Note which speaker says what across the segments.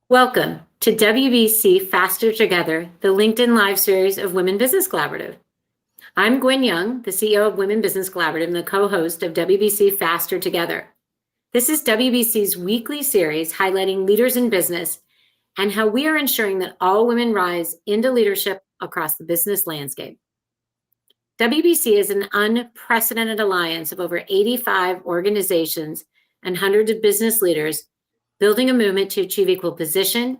Speaker 1: Welcome to WBC Faster Together, the LinkedIn Live series of Women Business Collaborative. I'm Gwen Young, the CEO of Women Business Collaborative and the co-host of WBC Faster Together. This is WBC's weekly series highlighting leaders in business and how we are ensuring that all women rise into leadership across the business landscape. WBC is an unprecedented alliance of over 85 organizations and hundreds of business leaders building a movement to achieve equal position,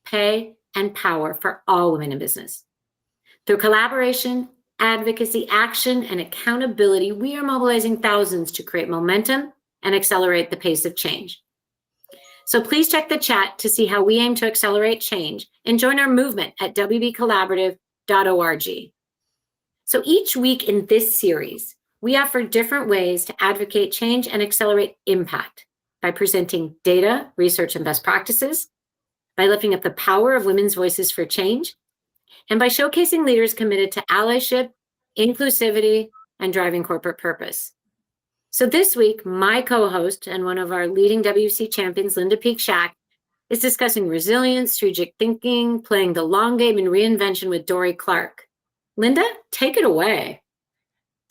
Speaker 1: pay, and power for all women in business. Through collaboration, advocacy, action, and accountability, we are mobilizing thousands to create momentum and accelerate the pace of change. So please check the chat to see how we aim to accelerate change and join our movement at wbcollaborative.org. So each week in this series, we offer different ways to advocate change and accelerate impact by presenting data, research, and best practices, by lifting up the power of women's voices for change, and by showcasing leaders committed to allyship, inclusivity, and driving corporate purpose. So this week, my co-host and one of our leading WC champions, Linda Schacht, is discussing resilience, strategic thinking, playing the long game, and reinvention with Dory Clark. Linda, take it away.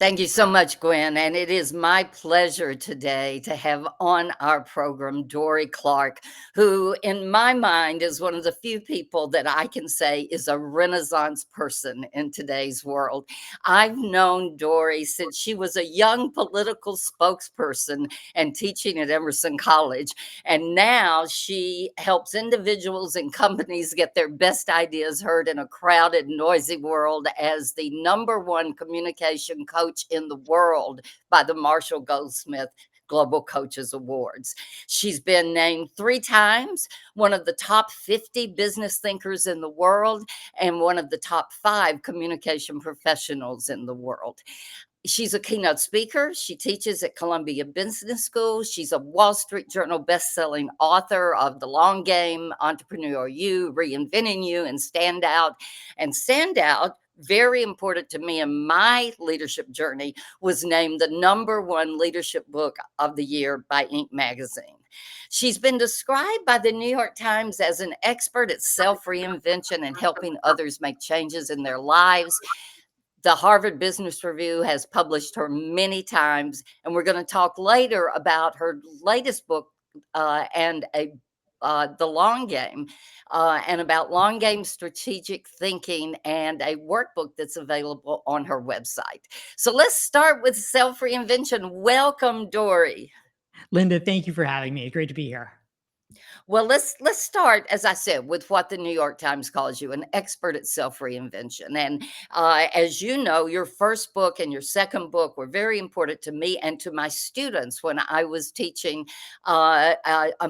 Speaker 2: Thank you so much, Gwen. And it is my pleasure today to have on our program Dory Clark, who, in my mind, is one of the few people that I can say is a Renaissance person in today's world. I've known Dory since she was a young political spokesperson and teaching at Emerson College. And now she helps individuals and companies get their best ideas heard in a crowded, noisy world as the #1 communication coach in the world by the Marshall Goldsmith Global Coaches Awards. She's been named 3 times one of the top 50 business thinkers in the world and one of the top 5 communication professionals in the world. She's a keynote speaker. She teaches at Columbia Business School. She's a Wall Street Journal best-selling author of The Long Game, Entrepreneur You, Reinventing You, and Stand Out. And Stand Out, very important to me in my leadership journey, was named the #1 leadership book of the year by Inc. magazine. She's been described by the New York Times as an expert at self-reinvention and helping others make changes in their lives. The Harvard Business Review has published her many times, and we're going to talk later about her latest book The Long Game, and about long game strategic thinking and a workbook that's available on her website. So let's start with self-reinvention. Welcome, Dory.
Speaker 3: Linda, thank you for having me. Great to be here.
Speaker 2: Well, let's start, as I said, with what the New York Times calls you, an expert at self-reinvention. And as you know, your first book and your second book were very important to me and to my students when I was teaching a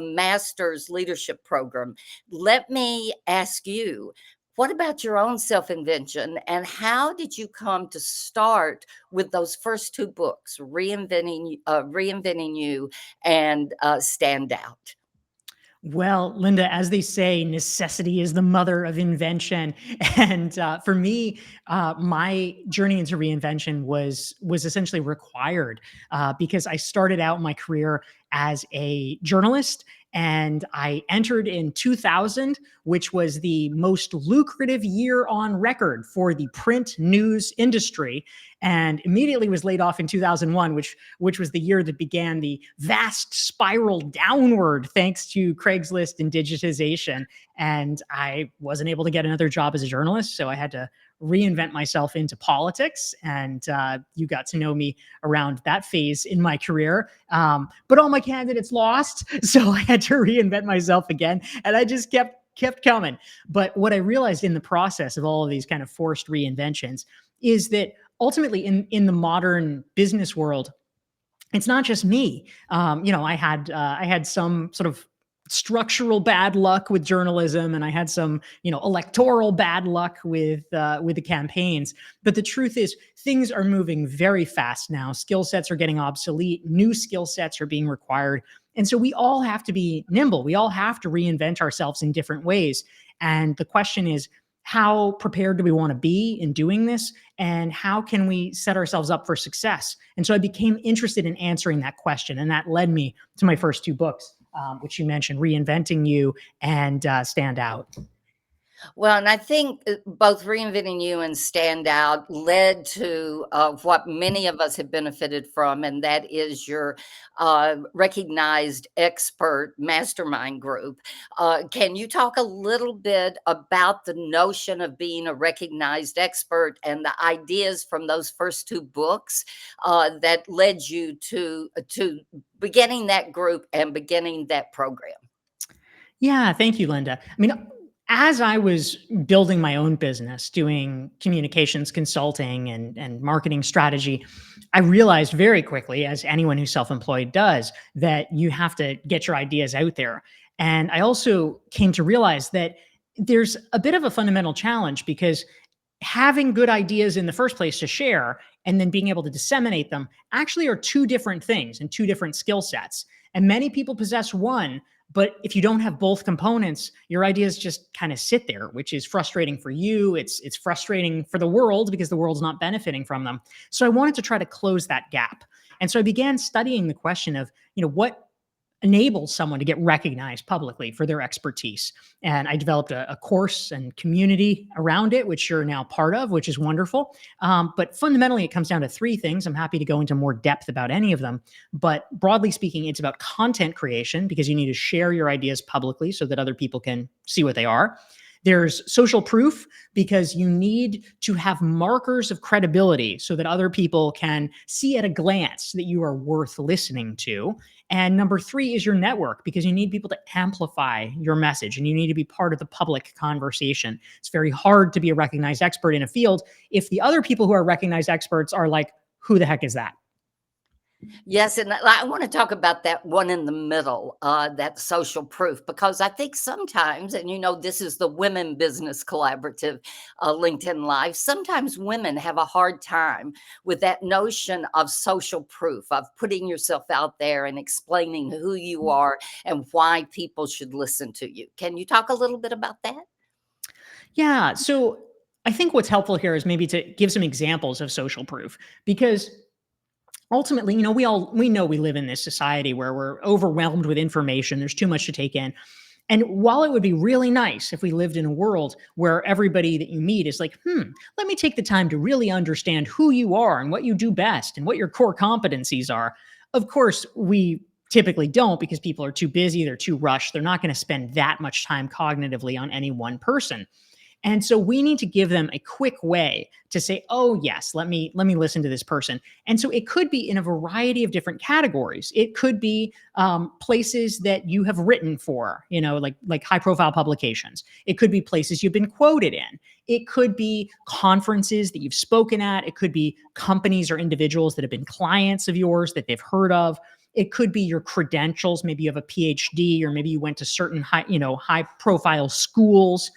Speaker 2: master's leadership program. Let me ask you, what about your own self-invention, and how did you come to start with those first 2 books, Reinventing You and Stand Out?
Speaker 3: Well, Linda, as they say, necessity is the mother of invention. And for me, my journey into reinvention was essentially required because I started out my career as a journalist. And I entered in 2000, which was the most lucrative year on record for the print news industry, and immediately was laid off in 2001, which was the year that began the vast spiral downward thanks to Craigslist and digitization. And I wasn't able to get another job as a journalist, so I had to reinvent myself into politics. And you got to know me around that phase in my career. But all my candidates lost, so I had to reinvent myself again. And I just kept coming. But what I realized in the process of all of these kind of forced reinventions is that ultimately in the modern business world, it's not just me. I had some sort of structural bad luck with journalism, and I had some, electoral bad luck with the campaigns. But the truth is, things are moving very fast now. Skill sets are getting obsolete. New skill sets are being required. And so we all have to be nimble. We all have to reinvent ourselves in different ways. And the question is, how prepared do we want to be in doing this? And how can we set ourselves up for success? And so I became interested in answering that question. And that led me to my first 2 books. which you mentioned, reinventing you and stand out.
Speaker 2: Well, and I think both Reinventing You and Stand Out led to what many of us have benefited from, and that is your recognized expert mastermind group. Can you talk a little bit about the notion of being a recognized expert and the ideas from those first two books that led you to beginning that group and beginning that program?
Speaker 3: Yeah, thank you, Linda. I mean, as I was building my own business, doing communications consulting and marketing strategy, I realized very quickly, as anyone who's self-employed does, that you have to get your ideas out there. And I also came to realize that there's a bit of a fundamental challenge because having good ideas in the first place to share and then being able to disseminate them actually are two different things and two different skill sets. And many people possess one, but if you don't have both components, your ideas just kind of sit there, which is frustrating for you. It's frustrating for the world because the world's not benefiting from them. So I wanted to try to close that gap. And so I began studying the question of, what enables someone to get recognized publicly for their expertise. And I developed a course and community around it, which you're now part of, which is wonderful. But fundamentally, it comes down to three things. I'm happy to go into more depth about any of them. But broadly speaking, it's about content creation because you need to share your ideas publicly so that other people can see what they are. There's social proof because you need to have markers of credibility so that other people can see at a glance that you are worth listening to. And number three is your network because you need people to amplify your message and you need to be part of the public conversation. It's very hard to be a recognized expert in a field if the other people who are recognized experts are like, who the heck is that?
Speaker 2: Yes, and I want to talk about that one in the middle, that social proof, because I think sometimes, and this is the Women Business Collaborative, LinkedIn Live, sometimes women have a hard time with that notion of social proof, of putting yourself out there and explaining who you are and why people should listen to you. Can you talk a little bit about that?
Speaker 3: Yeah. So I think what's helpful here is maybe to give some examples of social proof because ultimately, we know we live in this society where we're overwhelmed with information. There's too much to take in. And while it would be really nice if we lived in a world where everybody that you meet is like, let me take the time to really understand who you are and what you do best and what your core competencies are. Of course, we typically don't because people are too busy, they're too rushed. They're not going to spend that much time cognitively on any one person. And so we need to give them a quick way to say, oh yes, let me listen to this person. And so it could be in a variety of different categories. It could be places that you have written for, like high profile publications. It could be places you've been quoted in. It could be conferences that you've spoken at. It could be companies or individuals that have been clients of yours that they've heard of. It could be your credentials. Maybe you have a PhD, or maybe you went to certain high profile schools.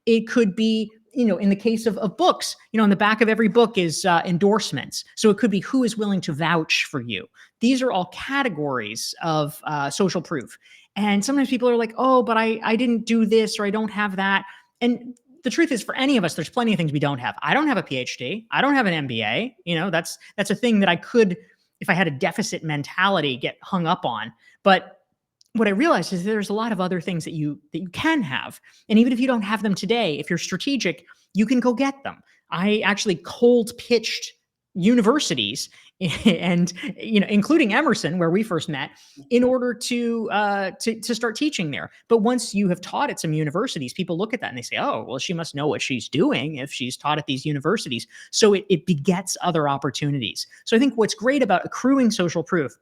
Speaker 3: It could be, in the case of books, in the back of every book is endorsements. So it could be who is willing to vouch for you. These are all categories of social proof. And sometimes people are like, oh, but I didn't do this or I don't have that. And the truth is, for any of us, there's plenty of things we don't have. I don't have a PhD. I don't have an MBA. That's a thing that I could, if I had a deficit mentality, get hung up on. But what I realized is there's a lot of other things that you can have. And even if you don't have them today, if you're strategic, you can go get them. I actually cold pitched universities and including Emerson, where we first met, in order to start teaching there. But once you have taught at some universities, people look at that and they say, oh, well, she must know what she's doing if she's taught at these universities. So it begets other opportunities. So I think what's great about accruing social proof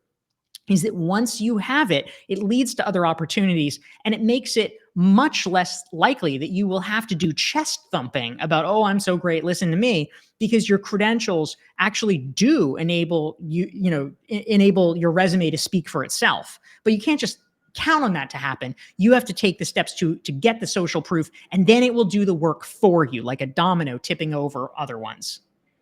Speaker 3: is that once you have it, it leads to other opportunities, and it makes it much less likely that you will have to do chest thumping about, oh, I'm so great, listen to me, because your credentials actually do enable enable your resume to speak for itself. But you can't just count on that to happen. You have to take the steps to get the social proof, and then it will do the work for you, like a domino tipping over other ones.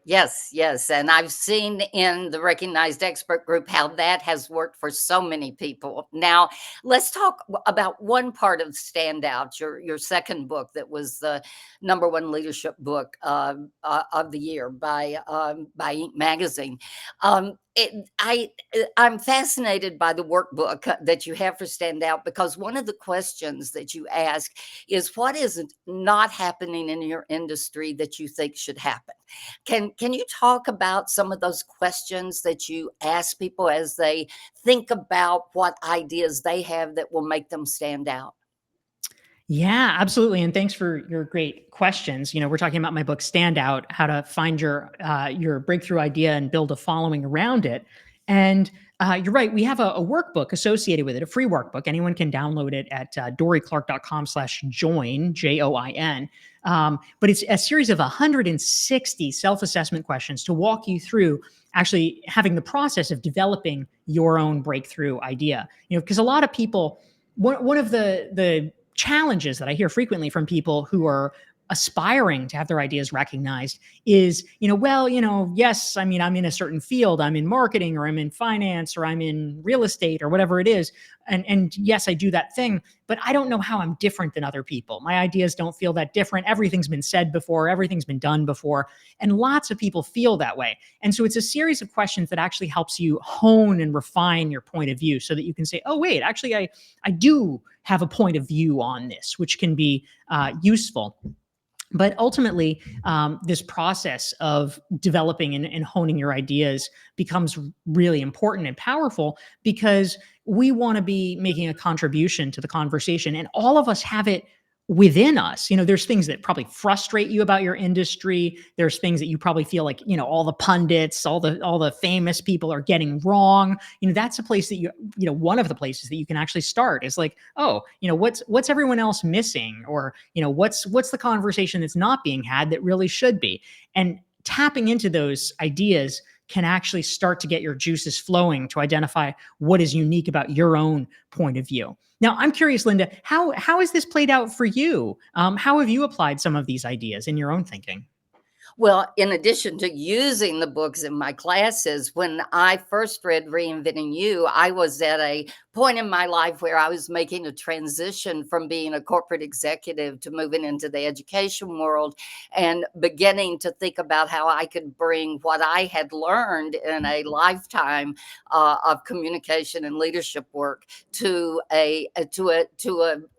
Speaker 2: Yes, yes. And I've seen in the recognized expert group how that has worked for so many people. Now, let's talk about one part of Standout, your second book that was the number one leadership book of the year by Inc. magazine. I'm fascinated by the workbook that you have for Standout, because one of the questions that you ask is, what is not happening in your industry that you think should happen? Can you talk about some of those questions that you ask people as they think about what ideas they have that will make them stand out?
Speaker 3: Yeah, absolutely. And thanks for your great questions. We're talking about my book Standout: How to Find Your Breakthrough Idea and Build a Following Around It. And you're right. We have a workbook associated with it, a free workbook. Anyone can download it at doryclark.com/join, JOIN. But it's a series of 160 self-assessment questions to walk you through actually having the process of developing your own breakthrough idea. Because a lot of people, one of the challenges that I hear frequently from people who are aspiring to have their ideas recognized is, yes, I mean, I'm in a certain field, I'm in marketing, or I'm in finance, or I'm in real estate, or whatever it is. And yes, I do that thing, but I don't know how I'm different than other people. My ideas don't feel that different. Everything's been said before, everything's been done before. And lots of people feel that way. And so it's a series of questions that actually helps you hone and refine your point of view so that you can say, oh, wait, actually, I do have a point of view on this, which can be useful. But ultimately, this process of developing and honing your ideas becomes really important and powerful, because we want to be making a contribution to the conversation. And all of us have it within us. There's things that probably frustrate you about your industry. There's things that you probably feel like, all the pundits, all the famous people are getting wrong. That's a place that one of the places that you can actually start is like, oh, what's everyone else missing? Or, what's the conversation that's not being had that really should be? And tapping into those ideas can actually start to get your juices flowing to identify what is unique about your own point of view. Now, I'm curious, Linda, how has this played out for you? How have you applied some of these ideas in your own thinking?
Speaker 2: Well, in addition to using the books in my classes, when I first read Reinventing You, I was at a point in my life where I was making a transition from being a corporate executive to moving into the education world, and beginning to think about how I could bring what I had learned in a lifetime of communication and leadership work to a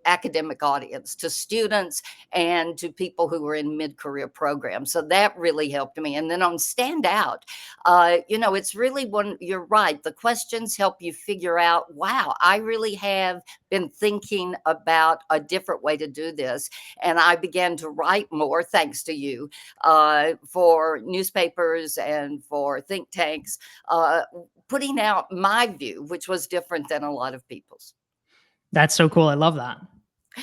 Speaker 2: academic audience, to students and to people who were in mid-career programs. So that really helped me. And then on Standout, it's really you're right. The questions help you figure out, wow, I really have been thinking about a different way to do this. And I began to write more, thanks to you, for newspapers and for think tanks, putting out my view, which was different than a lot of people's.
Speaker 3: That's so cool. I love that.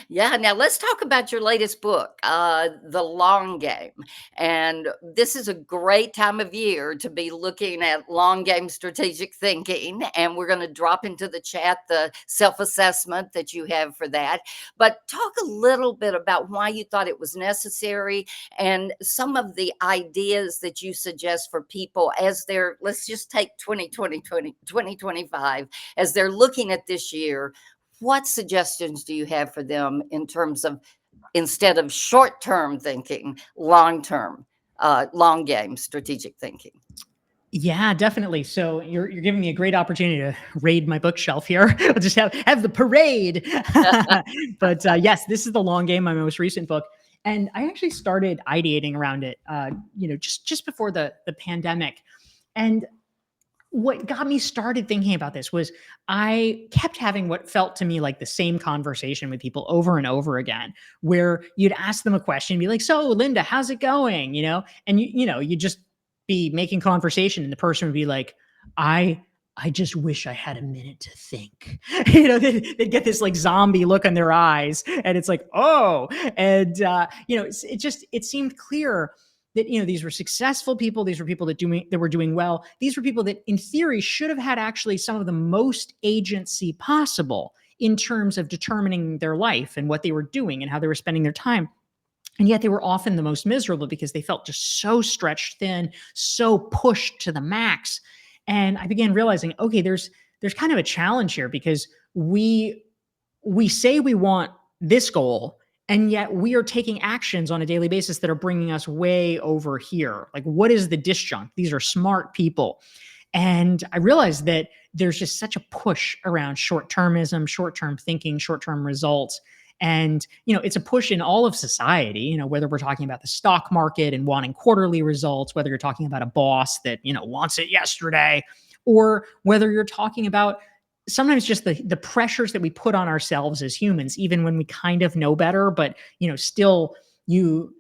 Speaker 2: Yeah, now let's talk about your latest book, The Long Game. And this is a great time of year to be looking at long game strategic thinking. And we're going to drop into the chat the self assessment that you have for that. But talk a little bit about why you thought it was necessary, and some of the ideas that you suggest for people as they're, let's just take 2025, as they're looking at this year. What suggestions do you have for them in terms of, instead of short-term thinking, long-term, long game strategic thinking?
Speaker 3: Yeah, definitely. So you're giving me a great opportunity to raid my bookshelf here. I'll just have the parade. But yes, this is The Long Game, my most recent book, and I actually started ideating around it, just before the pandemic. And what got me started thinking about this was I kept having what felt to me like the same conversation with people over and over again, where you'd ask them a question and be like, "So, Linda, how's it going?" And you just be making conversation, and the person would be like, I just wish I had a minute to think." They'd get this like zombie look in their eyes, and it's like, oh, and it seemed clear that these were successful people, these were people that were doing well, these were people that in theory should have had actually some of the most agency possible in terms of determining their life and what they were doing and how they were spending their time. And yet they were often the most miserable because they felt just so stretched thin, so pushed to the max. And I began realizing, okay, there's kind of a challenge here because we say we want this goal, and yet we are taking actions on a daily basis that are bringing us way over here. Like, what is the disjunct? These are smart people. And I realized that there's just such a push around short-termism, short-term thinking, short-term results. And, it's a push in all of society, whether we're talking about the stock market and wanting quarterly results, whether you're talking about a boss that, wants it yesterday, or whether you're talking about sometimes just the pressures that we put on ourselves as humans, even when we kind of know better, but, still you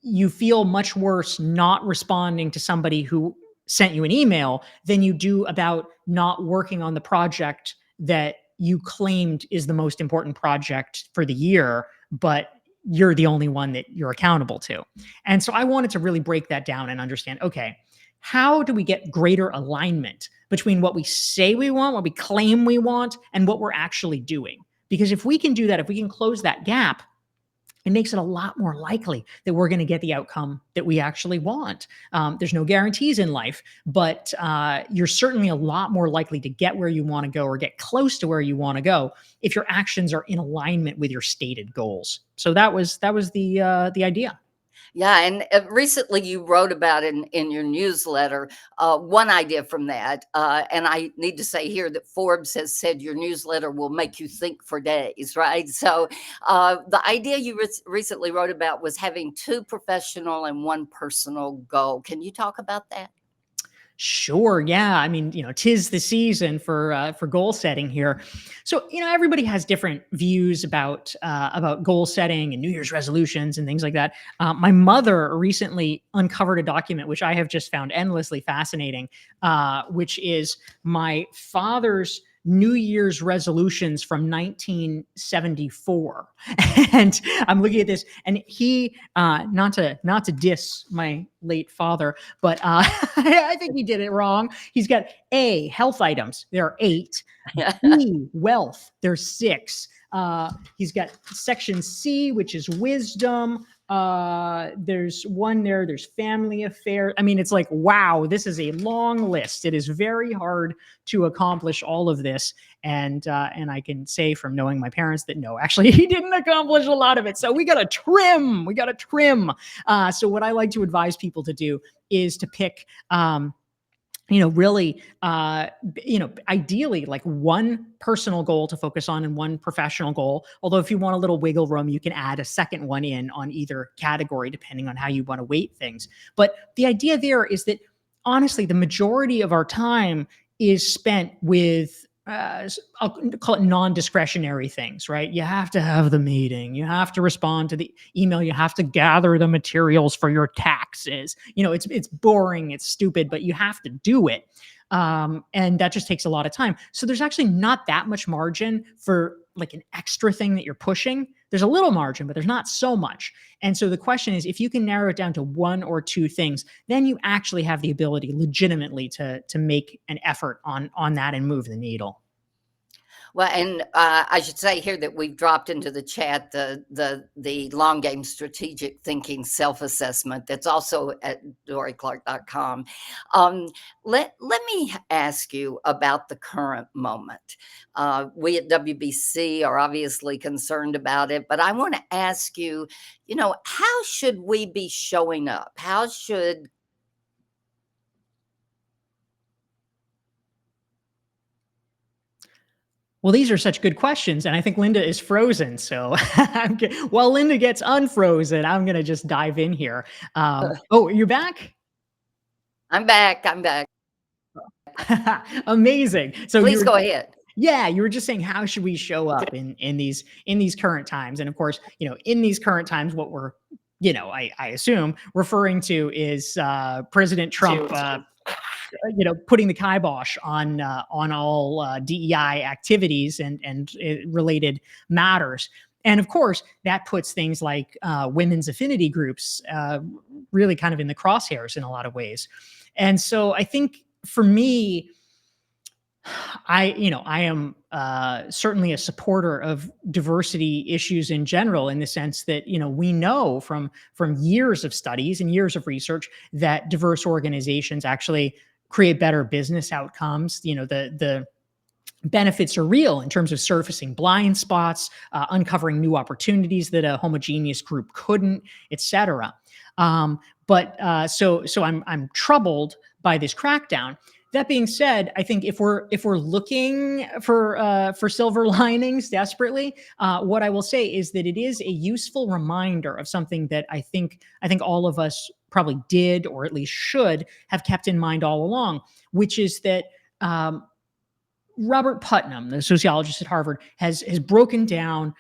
Speaker 3: you feel much worse not responding to somebody who sent you an email than you do about not working on the project that you claimed is the most important project for the year, but you're the only one that you're accountable to. And so I wanted to really break that down and understand, okay, how do we get greater alignment between what we say we want, what we claim we want, and what we're actually doing? Because if we can do that, if we can close that gap, it makes it a lot more likely that we're going to get the outcome that we actually want. There's no guarantees in life, but you're certainly a lot more likely to get where you want to go or get close to where you want to go if your actions are in alignment with your stated goals. So that was the idea.
Speaker 2: Yeah, and recently you wrote about in your newsletter one idea from that, and I need to say here that Forbes has said your newsletter will make you think for days, right? So the idea you recently wrote about was having two professional and one personal goal. Can you talk about that?
Speaker 3: Sure. Yeah. I mean, 'tis the season for goal setting here. So, everybody has different views about goal setting and New Year's resolutions and things like that. My mother recently uncovered a document which I have just found endlessly fascinating, which is my father's New Year's resolutions from 1974. And I'm looking at this, and he, not to diss my late father, but I think he did it wrong. He's got A, health items. There are 8. B, wealth. There's 6. He's got section C, which is wisdom. There's one there. There's family affairs. I mean, it's like, wow, this is a long list. It is very hard to accomplish all of this. And I can say from knowing my parents that no, actually, he didn't accomplish a lot of it. So we got to trim. We got to trim. So what I like to advise people to do is to pick, really, ideally like one personal goal to focus on and one professional goal. Although if you want a little wiggle room, you can add a second one in on either category, depending on how you want to weight things. But the idea there is that honestly, the majority of our time is spent with I'll call it non-discretionary things, right? You have to have the meeting, you have to respond to the email, you have to gather the materials for your taxes. It's boring, it's stupid, but you have to do it. And that just takes a lot of time. So there's actually not that much margin for like an extra thing that you're pushing. There's a little margin, but there's not so much. And so the question is, if you can narrow it down to one or two things, then you actually have the ability legitimately to make an effort on that and move the needle.
Speaker 2: Well, and I should say here that we've dropped into the chat the long game strategic thinking self assessment that's also at doryclark.com. Let me ask you about the current moment. We at WBC are obviously concerned about it, but I want to ask you, how should we be showing up? How should
Speaker 3: Well, these are such good questions, and I think Linda is frozen. So while Linda gets unfrozen, I'm going to just dive in here. Oh, you're back?
Speaker 2: I'm back. I'm back.
Speaker 3: Amazing. So
Speaker 2: Please go ahead.
Speaker 3: yeah, you were just saying how should we show up in these current times, and of course, in these current times, what we're I assume referring to is President Trump. Putting the kibosh on all DEI activities and related matters. And of course, that puts things like women's affinity groups really kind of in the crosshairs in a lot of ways. And so I think for me, I am certainly a supporter of diversity issues in general, in the sense that we know from years of studies and years of research that diverse organizations actually create better business outcomes. The benefits are real in terms of surfacing blind spots, uncovering new opportunities that a homogeneous group couldn't, etc. So I'm troubled by this crackdown. That being said, I think if we're looking for silver linings desperately, what I will say is that it is a useful reminder of something that I think all of us probably did, or at least should have kept in mind all along, which is that Robert Putnam, the sociologist at Harvard, has broken down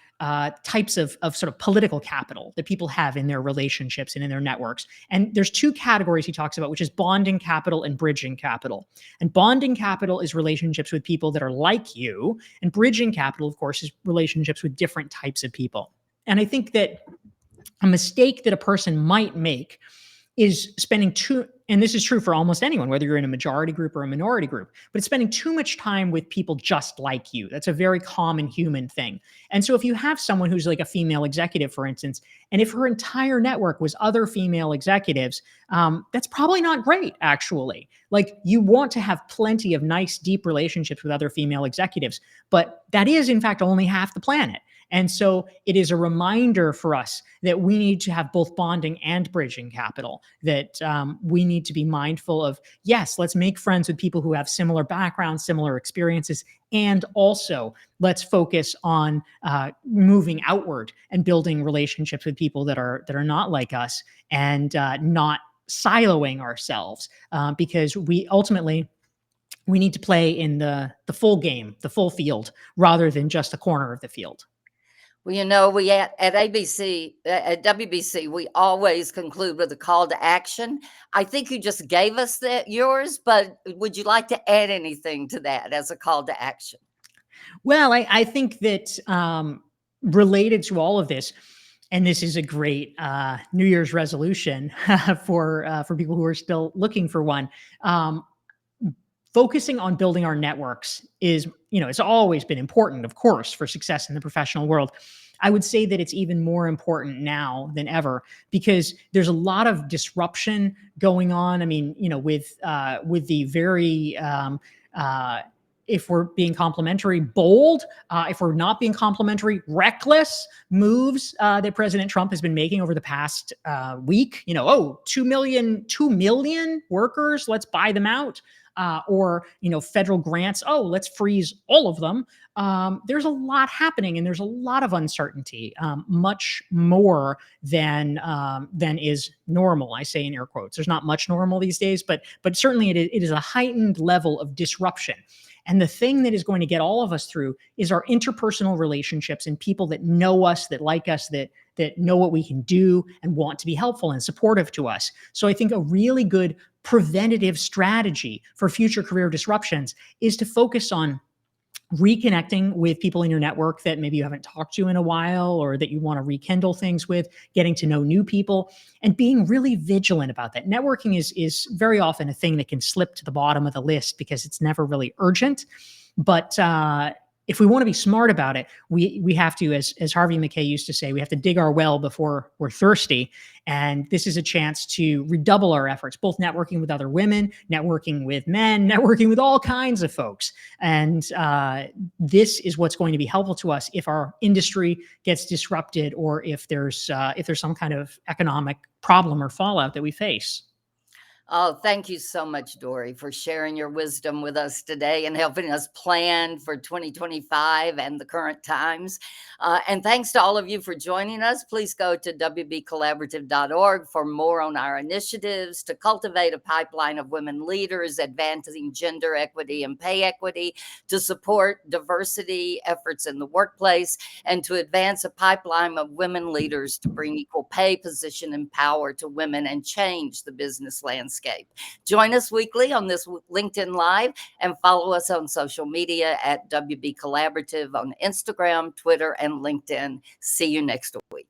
Speaker 3: types of sort of political capital that people have in their relationships and in their networks. And there's two categories he talks about, which is bonding capital and bridging capital. And bonding capital is relationships with people that are like you, and bridging capital, of course, is relationships with different types of people. And I think that a mistake that a person might make is spending too, and this is true for almost anyone, whether you're in a majority group or a minority group, but it's spending too much time with people just like you. That's a very common human thing. And so if you have someone who's like a female executive, for instance, and if her entire network was other female executives, that's probably not great, actually. Like, you want to have plenty of nice, deep relationships with other female executives, but that is, in fact, only half the planet. And so it is a reminder for us that we need to have both bonding and bridging capital, that we need to be mindful of, yes, let's make friends with people who have similar backgrounds, similar experiences, and also let's focus on moving outward and building relationships with people that are not like us, and not siloing ourselves, because we need to play in the full game, the full field, rather than just a corner of the field.
Speaker 2: Well, we at ABC, at WBC, we always conclude with a call to action. I think you just gave us yours, but would you like to add anything to that as a call to action?
Speaker 3: Well, I think that related to all of this, and this is a great New Year's resolution for people who are still looking for one. Um, Focusing on building our networks is, it's always been important, of course, for success in the professional world. I would say that it's even more important now than ever, because there's a lot of disruption going on. I mean, with the very uh, if we're being complimentary, bold, if we're not being complimentary, reckless moves that President Trump has been making over the past week. 2 million workers, let's buy them out. Or federal grants. Oh, let's freeze all of them. There's a lot happening, and there's a lot of uncertainty, much more than is normal. I say in air quotes. There's not much normal these days, but certainly it is a heightened level of disruption. And the thing that is going to get all of us through is our interpersonal relationships, and people that know us, that like us, that know what we can do and want to be helpful and supportive to us. So I think a really good preventative strategy for future career disruptions is to focus on reconnecting with people in your network that maybe you haven't talked to in a while, or that you want to rekindle things with, getting to know new people, and being really vigilant about that. Networking is very often a thing that can slip to the bottom of the list because it's never really urgent. But if we want to be smart about it, we have to, as Harvey Mackay used to say, we have to dig our well before we're thirsty. And this is a chance to redouble our efforts, both networking with other women, networking with men, networking with all kinds of folks. And this is what's going to be helpful to us if our industry gets disrupted, or if there's some kind of economic problem or fallout that we face.
Speaker 2: Oh, thank you so much, Dory, for sharing your wisdom with us today and helping us plan for 2025 and the current times. And thanks to all of you for joining us. Please go to wbcollaborative.org for more on our initiatives to cultivate a pipeline of women leaders, advancing gender equity and pay equity, to support diversity efforts in the workplace, and to advance a pipeline of women leaders to bring equal pay, position, and power to women and change the business landscape. Join us weekly on this LinkedIn Live, and follow us on social media at WB Collaborative on Instagram, Twitter, and LinkedIn. See you next week.